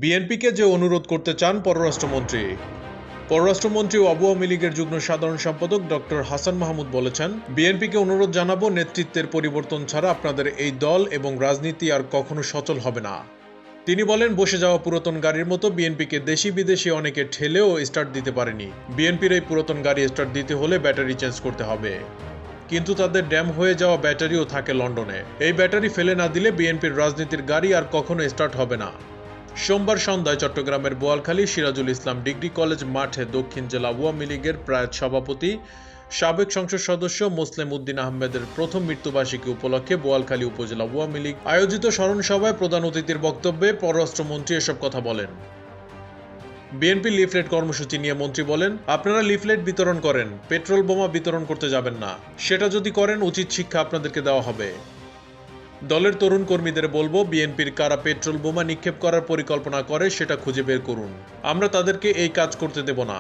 বিএনপিকে যে অনুরোধ করতে চান পররাষ্ট্রমন্ত্রী ও আওয়ামী লীগের যুগ্ম সাধারণ সম্পাদক ডক্টর হাসান মাহমুদ বলেছেন, বিএনপিকে অনুরোধ জানাবো, নেতৃত্বের পরিবর্তন ছাড়া আপনাদের এই দল এবং রাজনীতি আর কখনো সচল হবে না। তিনি বলেন, বসে যাওয়া পুরাতন গাড়ির মতো বিএনপিকে দেশি বিদেশি অনেকে ঠেলেও স্টার্ট দিতে পারেনি। বিএনপির এই পুরাতন গাড়ি স্টার্ট দিতে হলে ব্যাটারি চেঞ্জ করতে হবে, কিন্তু তাদের ড্যাম হয়ে যাওয়া ব্যাটারিও থাকে লন্ডনে। এই ব্যাটারি ফেলে না দিলে বিএনপির রাজনীতির গাড়ি আর কখনো স্টার্ট হবে না। সোমবার সন্ধ্যায় চট্টগ্রামের বোয়ালখালী সিরাজুল ইসলাম ডিগ্রি কলেজ মাঠে দক্ষিণ জেলা আওয়ামী লীগের প্রয়াত সভাপতি, সাবেক সংসদ সদস্য মোসলেম উদ্দিন আহমেদের প্রথম মৃত্যুবার্ষিকী উপলক্ষে বোয়ালখালী উপজেলা আওয়ামী লীগ আয়োজিত স্মরণ সভায় প্রধান অতিথির বক্তব্যে পররাষ্ট্রমন্ত্রী এসব কথা বলেন। বিএনপি লিফলেট কর্মসূচি নিয়ে মন্ত্রী বলেন, আপনারা লিফলেট বিতরণ করেন, পেট্রোল বোমা বিতরণ করতে যাবেন না। সেটা যদি করেন, উচিত শিক্ষা আপনাদেরকে দেওয়া হবে। দলের তরুণ কর্মীদের বলবো, বিএনপির কারা পেট্রোল বোমা নিক্ষেপ করার পরিকল্পনা করে সেটা খুঁজে বের করুন। আমরা তাদেরকে এই কাজ করতে দেব না।